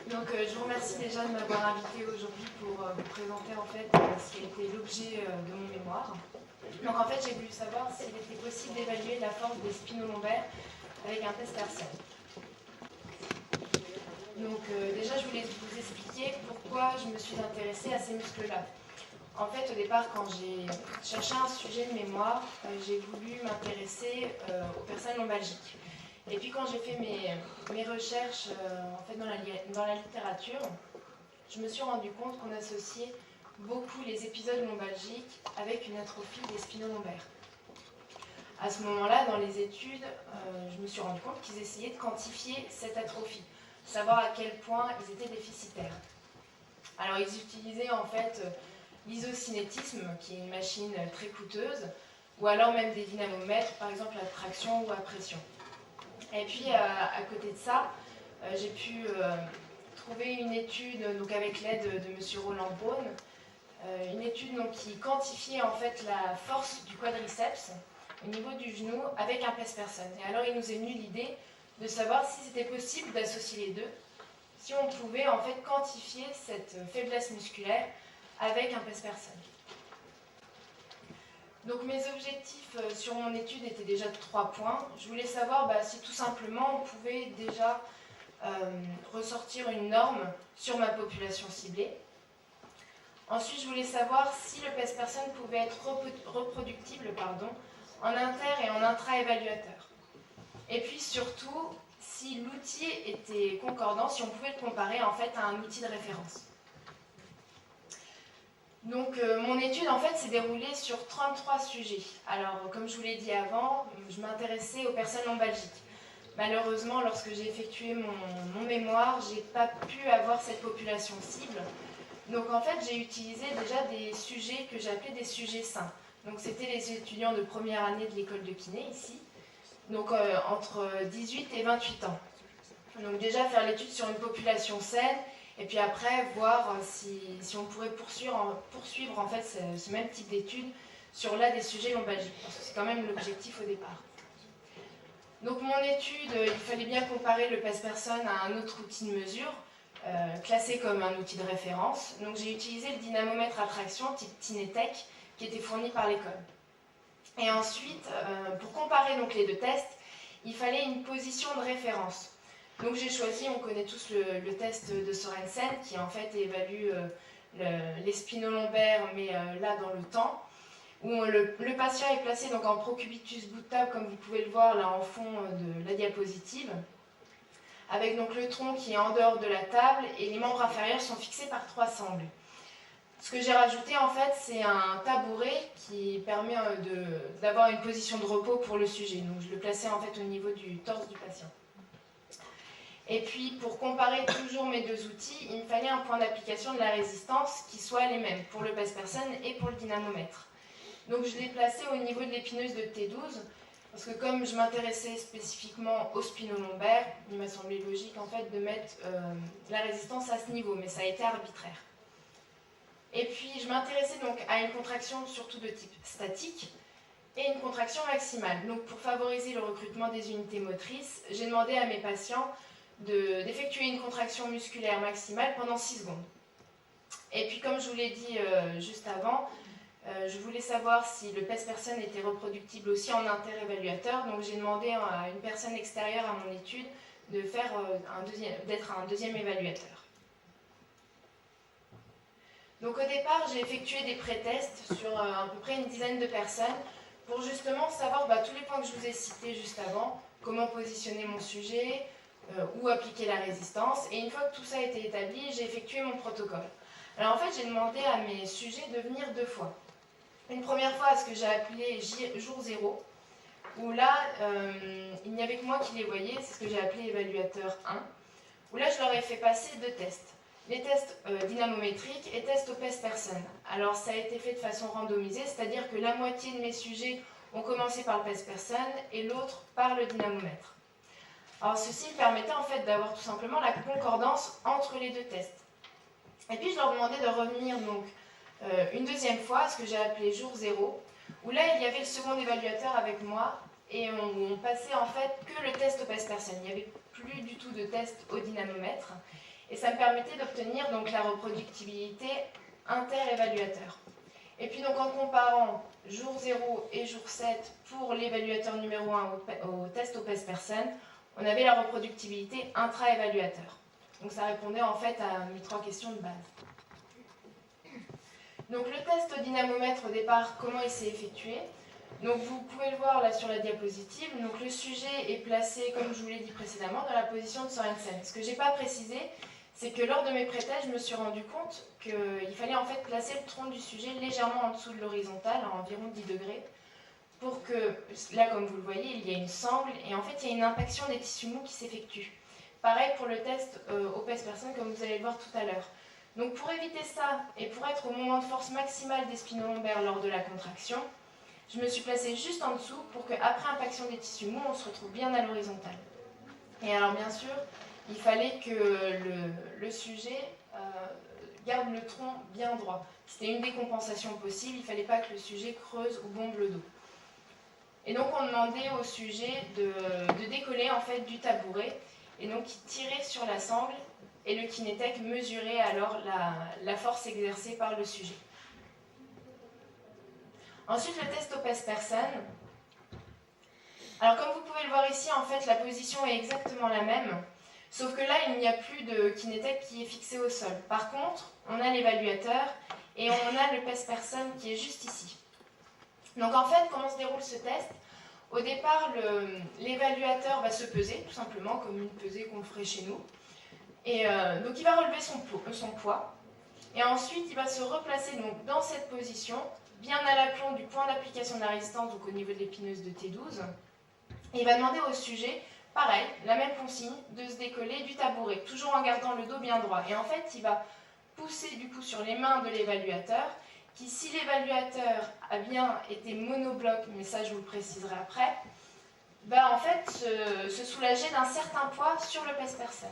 Je vous remercie déjà de m'avoir invité aujourd'hui pour vous présenter en fait ce qui a été l'objet de mon mémoire. Donc en fait, j'ai voulu savoir s'il était possible d'évaluer la force des spinolombaires avec un test Pearson. Déjà, je voulais vous expliquer pourquoi je me suis intéressée à ces muscles-là. En fait, au départ, quand j'ai cherché un sujet de mémoire, j'ai voulu m'intéresser aux personnes lombalgiques. Et puis quand j'ai fait mes recherches en fait dans la littérature, je me suis rendu compte qu'on associait beaucoup les épisodes lombalgiques avec une atrophie des spinolombaires. À ce moment-là, dans les études, je me suis rendu compte qu'ils essayaient de quantifier cette atrophie, savoir à quel point ils étaient déficitaires. Alors ils utilisaient en fait l'isocinétisme, qui est une machine très coûteuse, ou alors même des dynamomètres, par exemple à traction ou à pression. Et puis à côté de ça, j'ai pu trouver une étude donc, avec l'aide de M. Roland Braun, une étude donc, qui quantifiait en fait la force du quadriceps au niveau du genou avec un pèse-personne. Et alors il nous est venu l'idée de savoir si c'était possible d'associer les deux, si on pouvait en fait quantifier cette faiblesse musculaire avec un pèse-personne. Donc mes objectifs sur mon étude étaient déjà de 3 points. Je voulais savoir si tout simplement on pouvait déjà ressortir une norme sur ma population ciblée. Ensuite, je voulais savoir si le pèse-personne pouvait être reproductible en inter- et en intra-évaluateur. Et puis surtout, si l'outil était concordant, si on pouvait le comparer en fait à un outil de référence. Donc mon étude en fait s'est déroulée sur 33 sujets. Alors comme je vous l'ai dit avant, je m'intéressais aux personnes lombalgiques. Malheureusement, lorsque j'ai effectué mon mémoire, je n'ai pas pu avoir cette population cible. Donc en fait, j'ai utilisé déjà des sujets que j'appelais des sujets sains. Donc c'était les étudiants de première année de l'école de kiné ici, donc entre 18 et 28 ans. Donc déjà faire l'étude sur une population saine, et puis après voir si on pourrait poursuivre en fait ce même type d'études sur là des sujets lombalgiques, parce que c'est quand même l'objectif au départ. Donc mon étude, il fallait bien comparer le pèse-personne à un autre outil de mesure, classé comme un outil de référence. Donc j'ai utilisé le dynamomètre à traction type Tinetec qui était fourni par l'école. Et ensuite, pour comparer donc les deux tests, il fallait une position de référence. Donc j'ai choisi, on connaît tous le test de Sorensen qui en fait évalue les spinolombaires, mais là dans le temps, où le patient est placé donc en procubitus bout de table, comme vous pouvez le voir là en fond de la diapositive, avec donc le tronc qui est en dehors de la table et les membres inférieurs sont fixés par 3 sangles. Ce que j'ai rajouté en fait, c'est un tabouret qui permet d'avoir une position de repos pour le sujet. Donc je le plaçais en fait au niveau du torse du patient. Et puis pour comparer toujours mes deux outils, il me fallait un point d'application de la résistance qui soit les mêmes pour le pèse-personne et pour le dynamomètre. Donc je l'ai placé au niveau de l'épineuse de T12, parce que comme je m'intéressais spécifiquement au spinolombaire, il m'a semblé logique en fait de mettre la résistance à ce niveau, mais ça a été arbitraire. Et puis je m'intéressais donc à une contraction surtout de type statique et une contraction maximale. Donc pour favoriser le recrutement des unités motrices, j'ai demandé à mes patients d'effectuer une contraction musculaire maximale pendant 6 secondes. Et puis comme je vous l'ai dit juste avant, je voulais savoir si le pèse-personne était reproductible aussi en inter-évaluateur, donc j'ai demandé à une personne extérieure à mon étude d'être un deuxième évaluateur. Donc au départ, j'ai effectué des pré-tests sur à peu près une dizaine de personnes pour justement savoir tous les points que je vous ai cités juste avant, comment positionner mon sujet, où appliquer la résistance, et une fois que tout ça a été établi, j'ai effectué mon protocole. Alors en fait, j'ai demandé à mes sujets de venir 2 fois. Une première fois à ce que j'ai appelé jour 0, où là, il n'y avait que moi qui les voyais, c'est ce que j'ai appelé évaluateur 1, où là, je leur ai fait passer 2 tests. Les tests dynamométriques et tests au pèse-personne. Alors, ça a été fait de façon randomisée, c'est-à-dire que la moitié de mes sujets ont commencé par le pèse-personne et l'autre par le dynamomètre. Alors, ceci permettait en fait d'avoir tout simplement la concordance entre les 2 tests. Et puis, je leur demandais de revenir donc une deuxième fois, ce que j'ai appelé jour 0, où là il y avait le second évaluateur avec moi et on passait en fait que le test au pèse-personne. Il n'y avait plus du tout de test au dynamomètre. Et ça me permettait d'obtenir donc la reproductibilité inter-évaluateur. Et puis donc en comparant jour 0 et jour 7 pour l'évaluateur numéro 1 au test OPES Person, on avait la reproductibilité intra-évaluateur. Donc ça répondait en fait à mes 3 questions de base. Donc le test au dynamomètre au départ, comment il s'est effectué? Donc vous pouvez le voir là sur la diapositive. Donc le sujet est placé, comme je vous l'ai dit précédemment, dans la position de Sorensen. Ce que je n'ai pas précisé, c'est que lors de mes prêtages, je me suis rendu compte qu'il fallait en fait placer le tronc du sujet légèrement en dessous de l'horizontale, à environ 10 degrés, pour que, là comme vous le voyez, il y a une sangle, et en fait il y a une impaction des tissus mous qui s'effectue. Pareil pour le test OPES Person, comme vous allez le voir tout à l'heure. Donc pour éviter ça, et pour être au moment de force maximale des spinolombaires lors de la contraction, je me suis placée juste en dessous pour qu'après impaction des tissus mous, on se retrouve bien à l'horizontale. Et alors bien sûr, il fallait que le sujet garde le tronc bien droit. C'était une des compensations possibles, il ne fallait pas que le sujet creuse ou bombe le dos. Et donc on demandait au sujet de décoller en fait du tabouret, et donc il tirait sur la sangle, et le kinésithèque mesurait alors la force exercée par le sujet. Ensuite, le test OPES Person. Alors, comme vous pouvez le voir ici, en fait, la position est exactement la même, sauf que là, il n'y a plus de kinésithèque qui est fixé au sol. Par contre, on a l'évaluateur et on a le PES Person qui est juste ici. Donc, en fait, comment se déroule ce test? Au départ, l'évaluateur va se peser, tout simplement, comme une pesée qu'on ferait chez nous. Et donc, il va relever son poids. Et ensuite, il va se replacer donc, dans cette position, bien à l'aplomb du point d'application de la résistance, donc au niveau de l'épineuse de T12. Et il va demander au sujet, pareil, la même consigne, de se décoller du tabouret, toujours en gardant le dos bien droit. Et en fait, il va pousser du coup sur les mains de l'évaluateur, qui, si l'évaluateur a bien été monobloc, mais ça je vous le préciserai après, va en fait se soulager d'un certain poids sur le PES Person.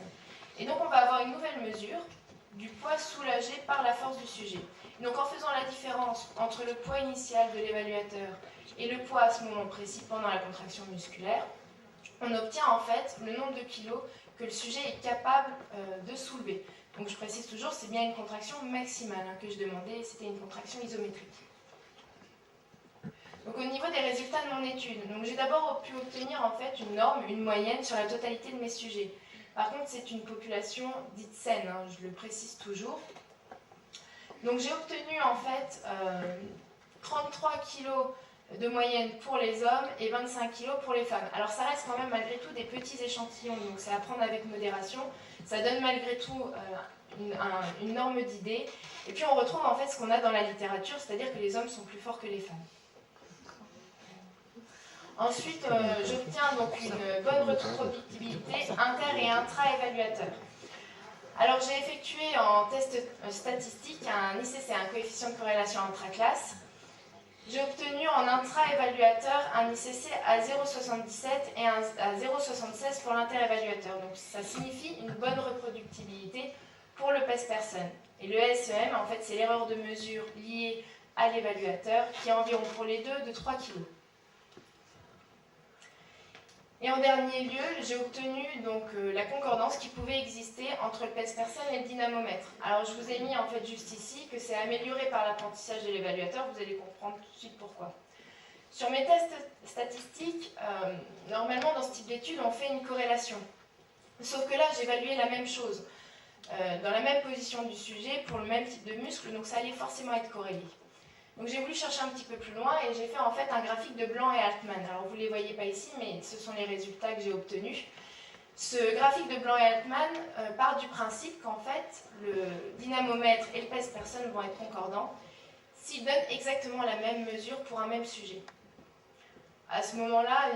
Et donc on va avoir une nouvelle mesure du poids soulagé par la force du sujet. Donc en faisant la différence entre le poids initial de l'évaluateur et le poids à ce moment précis pendant la contraction musculaire, on obtient en fait le nombre de kilos que le sujet est capable de soulever. Donc je précise toujours, c'est bien une contraction maximale que je demandais, c'était une contraction isométrique. Donc au niveau des résultats de mon étude, donc j'ai d'abord pu obtenir en fait une norme, une moyenne sur la totalité de mes sujets. Par contre, c'est une population dite saine, je le précise toujours. Donc j'ai obtenu en fait 33 kg de moyenne pour les hommes et 25 kg pour les femmes. Alors ça reste quand même malgré tout des petits échantillons, donc c'est à prendre avec modération. Ça donne malgré tout une norme d'idée. Et puis on retrouve en fait ce qu'on a dans la littérature, c'est-à-dire que les hommes sont plus forts que les femmes. Ensuite, j'obtiens donc une bonne reproductibilité inter- et intra-évaluateur. Alors j'ai effectué en test statistique un ICC, un coefficient de corrélation intraclasse. J'ai obtenu en intra-évaluateur un ICC à 0,77 et à 0,76 pour l'inter-évaluateur. Donc ça signifie une bonne reproductibilité pour le PES Person. Et le SEM, en fait, c'est l'erreur de mesure liée à l'évaluateur qui est environ pour les deux de 3 kg. Et en dernier lieu, j'ai obtenu donc la concordance qui pouvait exister entre le PES Person et le dynamomètre. Alors je vous ai mis en fait juste ici que c'est amélioré par l'apprentissage de l'évaluateur, vous allez comprendre tout de suite pourquoi. Sur mes tests statistiques, normalement dans ce type d'étude on fait une corrélation. Sauf que là j'évaluais la même chose, dans la même position du sujet pour le même type de muscle, donc ça allait forcément être corrélé. Donc j'ai voulu chercher un petit peu plus loin et j'ai fait en fait un graphique de Blanc et Altman. Alors vous ne les voyez pas ici, mais ce sont les résultats que j'ai obtenus. Ce graphique de Blanc et Altman part du principe qu'en fait le dynamomètre et le PES Person vont être concordants s'ils donnent exactement la même mesure pour un même sujet. À ce moment-là,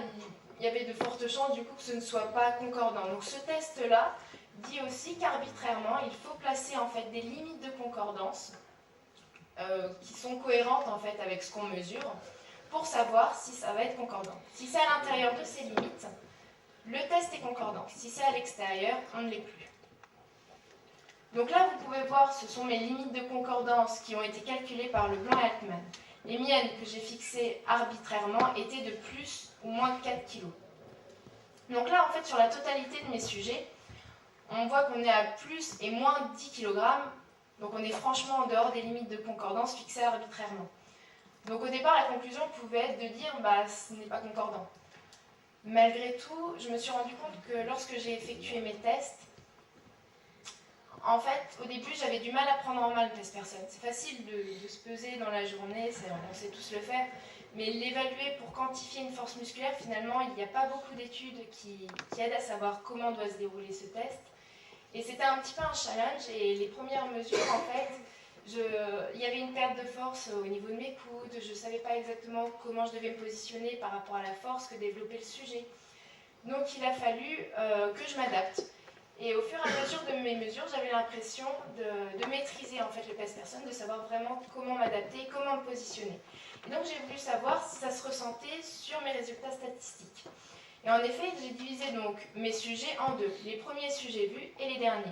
il y avait de fortes chances du coup que ce ne soit pas concordant. Donc ce test-là dit aussi qu'arbitrairement, il faut placer en fait des limites de concordance qui sont cohérentes en fait avec ce qu'on mesure pour savoir si ça va être concordant. Si c'est à l'intérieur de ces limites, le test est concordant. Si c'est à l'extérieur, on ne l'est plus. Donc là, vous pouvez voir, ce sont mes limites de concordance qui ont été calculées par le Blanc et Altman. Les miennes que j'ai fixées arbitrairement étaient de plus ou moins de 4 kg. Donc là, en fait, sur la totalité de mes sujets, on voit qu'on est à plus et moins 10 kg, donc on est franchement en dehors des limites de concordance fixées arbitrairement. Donc au départ, la conclusion pouvait être de dire ce n'est pas concordant. Malgré tout, je me suis rendu compte que lorsque j'ai effectué mes tests, en fait, au début, j'avais du mal à prendre en main le test personne. C'est facile de se peser dans la journée, on sait tous le faire, mais l'évaluer pour quantifier une force musculaire, finalement, il n'y a pas beaucoup d'études qui aident à savoir comment doit se dérouler ce test. Et c'était un petit peu un challenge, et les premières mesures, en fait, il y avait une perte de force au niveau de mes coudes, je ne savais pas exactement comment je devais me positionner par rapport à la force que développait le sujet. Donc il a fallu que je m'adapte. Et au fur et à mesure de mes mesures, j'avais l'impression de maîtriser en fait le pèse personne, de savoir vraiment comment m'adapter, comment me positionner. Et donc j'ai voulu savoir si ça se ressentait sur mes résultats statistiques. Et en effet, j'ai divisé donc mes sujets en deux, les premiers sujets vus et les derniers.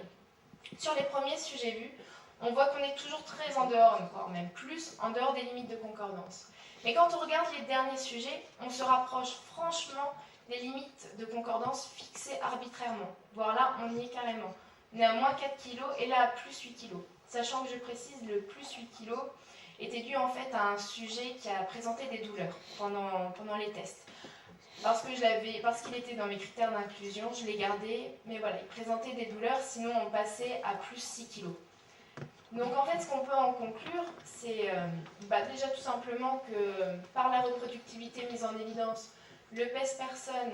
Sur les premiers sujets vus, on voit qu'on est toujours très en dehors, voire même plus, en dehors des limites de concordance. Mais quand on regarde les derniers sujets, on se rapproche franchement des limites de concordance fixées arbitrairement. Voire là, on y est carrément. On est à moins 4 kg et là à plus 8 kg. Sachant que je précise, le plus 8 kg était dû en fait à un sujet qui a présenté des douleurs pendant les tests. Parce qu'il était dans mes critères d'inclusion, je l'ai gardé, mais voilà, il présentait des douleurs, sinon on passait à plus 6 kg. Donc en fait, ce qu'on peut en conclure, c'est déjà tout simplement que par la reproductivité mise en évidence, le pèse personne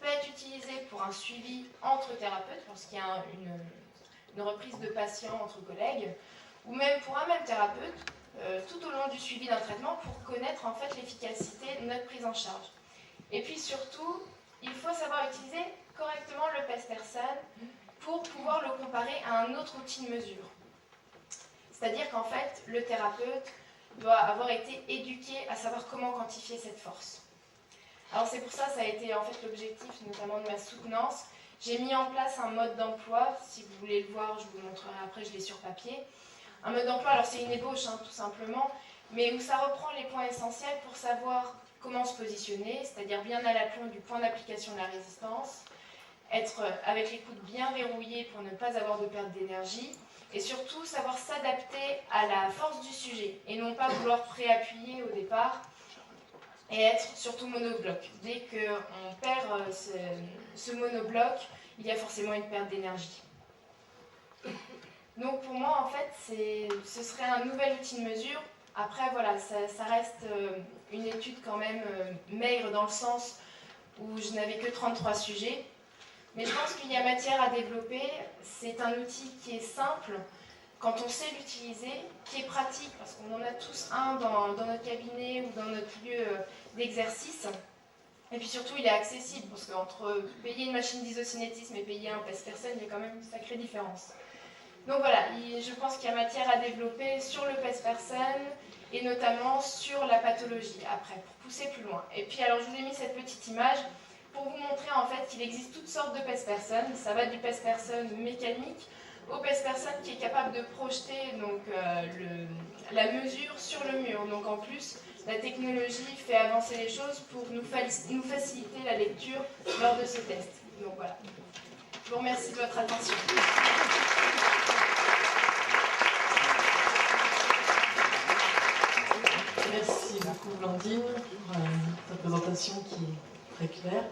peut être utilisé pour un suivi entre thérapeutes, lorsqu'il y a une reprise de patients entre collègues, ou même pour un même thérapeute, tout au long du suivi d'un traitement, pour connaître en fait l'efficacité de notre prise en charge. Et puis surtout, il faut savoir utiliser correctement le pèse personne pour pouvoir le comparer à un autre outil de mesure. C'est-à-dire qu'en fait, le thérapeute doit avoir été éduqué à savoir comment quantifier cette force. Alors c'est pour ça, ça a été en fait l'objectif notamment de ma soutenance. J'ai mis en place un mode d'emploi, si vous voulez le voir, je vous le montrerai après, je l'ai sur papier. Un mode d'emploi, alors c'est une ébauche tout simplement, mais où ça reprend les points essentiels pour savoir comment se positionner, c'est-à-dire bien à l'aplomb du point d'application de la résistance, être avec les coudes bien verrouillés pour ne pas avoir de perte d'énergie, et surtout savoir s'adapter à la force du sujet, et non pas vouloir préappuyer au départ, et être surtout monobloc. Dès qu'on perd ce monobloc, il y a forcément une perte d'énergie. Donc pour moi, en fait, ce serait un nouvel outil de mesure. Après, voilà, ça reste une étude quand même maigre dans le sens où je n'avais que 33 sujets. Mais je pense qu'il y a matière à développer. C'est un outil qui est simple quand on sait l'utiliser, qui est pratique, parce qu'on en a tous un dans notre cabinet ou dans notre lieu d'exercice. Et puis surtout, il est accessible, parce qu'entre payer une machine d'isocinétisme et payer un pèse personne, il y a quand même une sacrée différence. Donc voilà, je pense qu'il y a matière à développer sur le pèse personne et notamment sur la pathologie après, pour pousser plus loin. Et puis alors, je vous ai mis cette petite image pour vous montrer en fait qu'il existe toutes sortes de pèse personne. Ça va du pèse personne mécanique au pèse personne qui est capable de projeter donc, la mesure sur le mur. Donc en plus, la technologie fait avancer les choses pour nous faciliter la lecture lors de ce test. Donc voilà. Je vous remercie de votre attention. Merci beaucoup Blandine pour ta présentation qui est très claire.